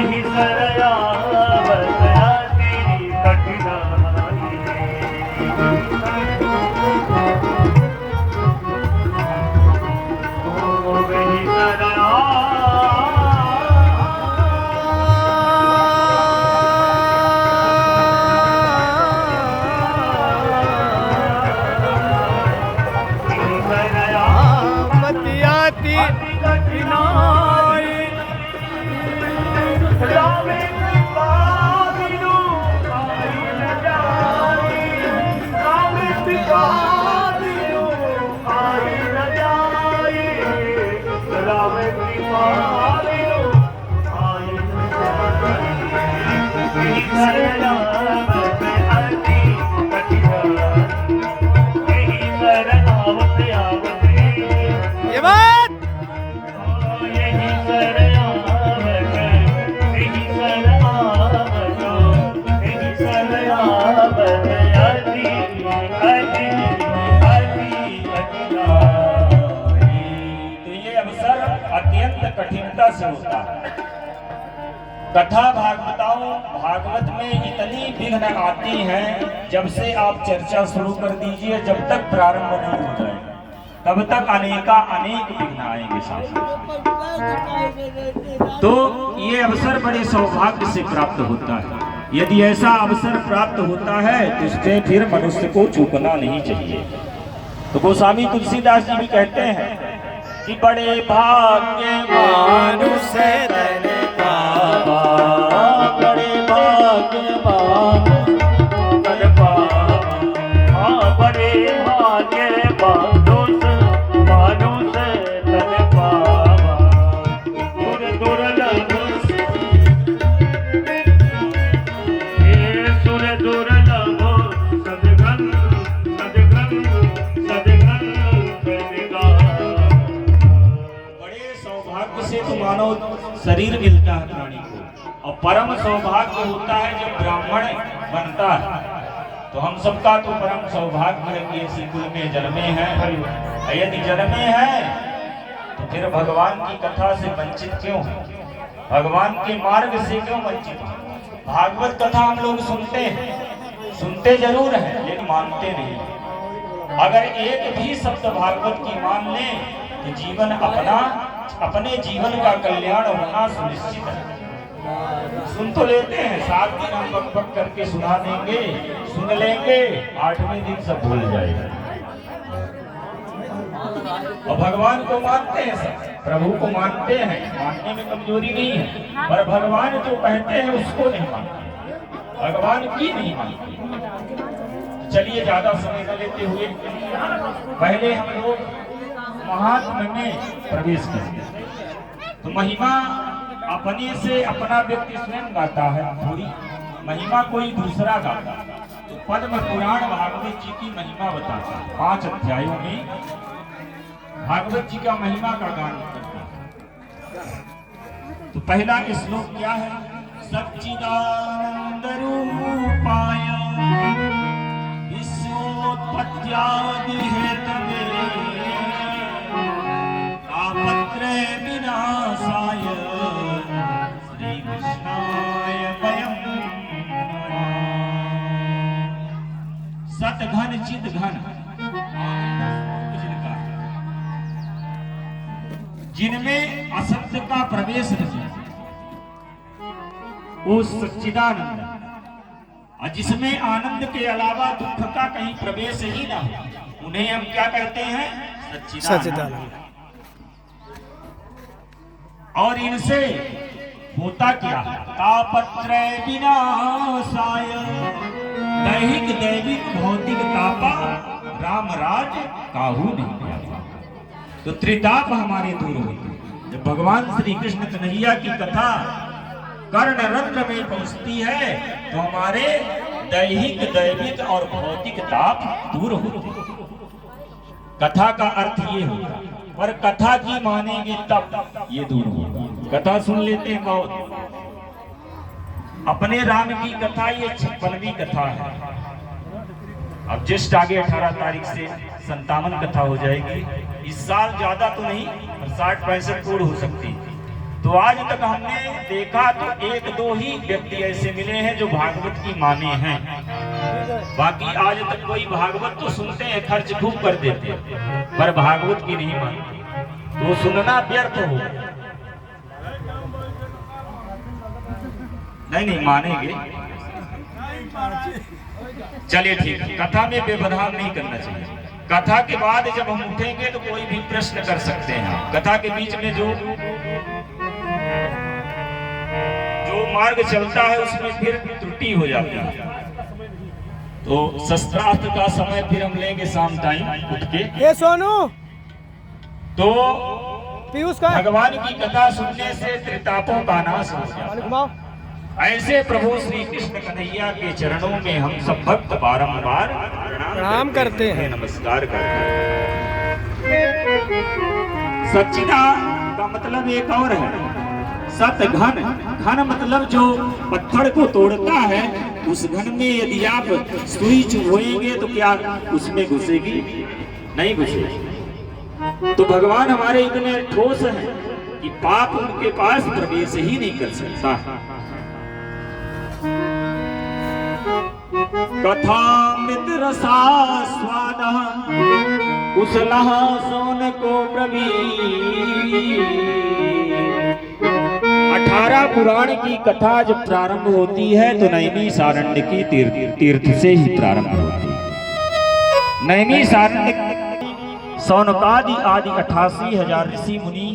यही सरया बतया तेरी कठिनाई ओ यही सरया कठिनता से होता है। कथा भागवत में इतनी विघ्न आती हैं, जब से आप चर्चा शुरू कर दीजिए जब तक प्रारंभ नहीं हो जाए तब तक अनेक विघ्न आएंगे साथ। तो ये अवसर बड़े सौभाग्य से प्राप्त होता है। यदि ऐसा अवसर प्राप्त होता है तो इससे फिर मनुष्य को चूकना नहीं चाहिए। तो गोस्वामी तुलसीदास जी भी कहते हैं कि बड़े भाग्यवान से धन पावा, बड़े भाग्यवान धन पावा, हाँ बड़े भाग्यवान मानुष धन पावा, दुर्लभ सुर दुर्लभ सदगन से तो मानव शरीर मिलता है प्राणी को, और परम सौभाग्य होता है जब ब्राह्मण बनता है। तो हम सबका तो परम सौभाग्य है कि इसी कुल में जन्मे हैं। यदि जन्मे हैं तो फिर भगवान की कथा से वंचित क्यों, भगवान के मार्ग से क्यों वंचित? भागवत कथा हम लोग सुनते जरूर हैं लेकिन मानते नहीं। अगर एक भी शब्द भागवत की मान लें तो जीवन अपने जीवन का कल्याण होना सुनिश्चित है। सुन तो लेते हैं, 7 दिन हम बक करके सुना देंगे, सुन लेंगे, 8वें दिन सब भूल जाएगा। और भगवान को मानते हैं, सब प्रभु को मानते हैं, मानने में कमजोरी नहीं है, पर भगवान जो कहते हैं उसको नहीं मानते, भगवान की नहीं मानते। चलिए ज्यादा समय न लेते हुए पहले हम लोग महात्म्य में प्रवेश करें। तो महिमा अपने से अपना व्यक्ति स्वयं गाता है, थोड़ी महिमा कोई दूसरा गाता है। तो पद्म पुराण भागवत जी की महिमा बताता है, 5 अध्यायों में भागवत जी का महिमा का गान करता है। तो पहला श्लोक क्या है? सच्चिदानंद रूपाय विश्वोत्पत्त्यादि हेतवे तापत्रय विनाशाय श्री कृष्णाय वयं सतघन चित घन, जिनमें असत्य का प्रवेश नहीं, वो सच्चिदानंद, और जिसमें आनंद के अलावा दुख का कहीं प्रवेश ही ना हो, उन्हें हम क्या कहते हैं? सच्चिदानंद। और इनसे होता क्या है? तापत्रय विनाशाय, दैहिक दैविक भौतिक तापा राम राज काहू नहीं। तो त्रिताप हमारे दूर होते। जब भगवान श्री कृष्ण कन्हैया की कथा कर्ण रंध्र में पहुंचती है तो हमारे दैहिक दैविक और भौतिक ताप दूर होते। कथा का अर्थ ये होगा, पर कथा की मानेंगे तब ये दूर होगा। कथा सुन लेते हैं बहुत, अपने राम की कथा ये 56वीं कथा है। अब जस्ट आगे 18 तारीख से 57 कथा हो जाएगी। इस साल ज्यादा तो नहीं, 60-65 पूर्ण हो सकती। तो आज तक हमने देखा तो एक दो ही व्यक्ति ऐसे मिले हैं जो भागवत की माने हैं, बाकी आज तक कोई भागवत तो सुनते हैं, खर्च खूब कर देते हैं, पर भागवत की नहीं मानते, तो सुनना व्यर्थ हो। नहीं मानेंगे, चलिए ठीक है, कथा में व्यवधान नहीं करना चाहिए। कथा के बाद जब हम उठेंगे तो कोई भी प्रश्न कर सकते हैं। कथा के बीच में जो मार्ग चलता है उसमें फिर त्रुटि हो जाती है, तो शस्त्रास्त्र का समय फिर हम लेंगे शाम टाइम उठ के। ये सोनू तो पीयूष का भगवान की कथा सुनने से त्रितापों का नाश हो जाता। ऐसे प्रभु श्री कृष्ण कन्हैया के चरणों में हम सब भक्त बारंबार प्रणाम करते हैं, नमस्कार करते हैं। सच्चिदा का मतलब एक और है, सत घन, घन मतलब जो पत्थर को तोड़ता है, उस घन में यदि आप सुई चुभोएंगे तो क्या उसमें घुसेगी? नहीं घुसेगी। तो भगवान हमारे इतने ठोस हैं कि पाप उनके पास प्रवेश ही नहीं कर सकता। कथा मृत रसास्वाद कुशलः सोन को प्रवीण। 18 पुराण की कथा जब प्रारंभ होती है तो नैमिषारण्य की तीर्थ से ही प्रारंभ होती है। नैमिषारण्य सौनकादि आदि 88,000 ऋषि मुनि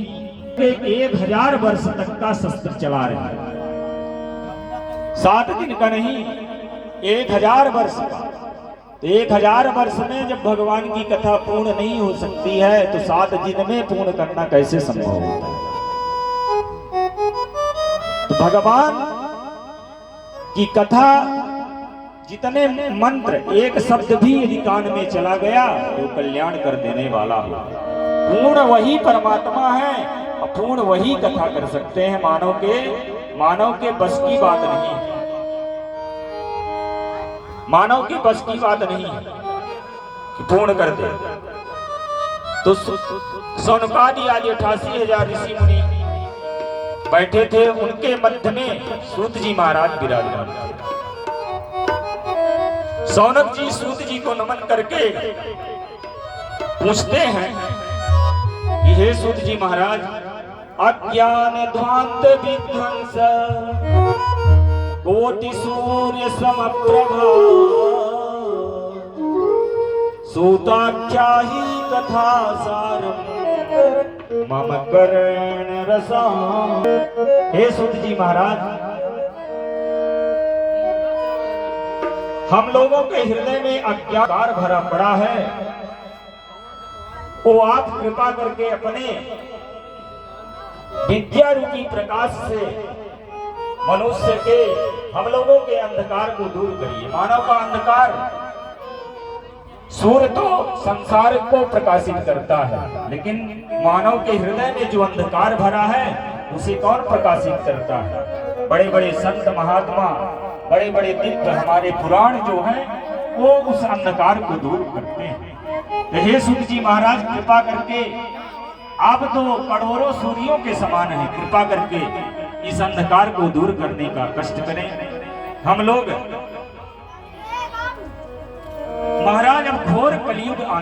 1000 वर्ष तक का शस्त्र चला रहे हैं। 7 दिन का नहीं, 1000 वर्ष का। तो 1000 वर्ष में जब भगवान की कथा पूर्ण नहीं हो सकती है तो 7 दिन में पूर्ण करना कैसे संभव होता है? तो भगवान की कथा जितने मंत्र, एक शब्द भी यदि कान में चला गया तो कल्याण कर देने वाला हो। पूर्ण वही परमात्मा है, अपूर्ण वही कथा कर सकते हैं। मानव के बस की बात नहीं है, मानव की बस की बात नहीं है कि पूर्ण कर दे। तो सौनकादि आदि 88,000 ऋषि मुनि बैठे थे, उनके मध्य में सूत जी महाराज विराजमान थे। सौनक जी सूत जी को नमन करके पूछते हैं कि हे सूत जी महाराज, अज्ञान ध्वांत विध्वंस कोटि सूर्य समप्रभा सूताख्या ही कथा सारम मम कर्ण रसाम। हे सूत जी महाराज, हम लोगों के हृदय में अज्ञान भरा पड़ा है, वो आप कृपा करके अपने विद्या रूपी प्रकाश से मनुष्य के, हम लोगों के अंधकार को दूर करिए। मानव का अंधकार, सूर्य तो संसार को प्रकाशित करता है, लेकिन मानव के हृदय में जो अंधकार भरा है उसे कौन प्रकाशित करता है? बड़े बड़े संत महात्मा, बड़े बड़े दिव्य हमारे पुराण जो हैं वो उस अंधकार को दूर करते हैं। तो हे सूत जी महाराज, कृपा करके, आप तो करोड़ों सूर्यों के समान हैं, कृपा करके इस अंधकार को दूर करने का कष्ट करें। हम लोग महाराज अब घोर कलयुग आने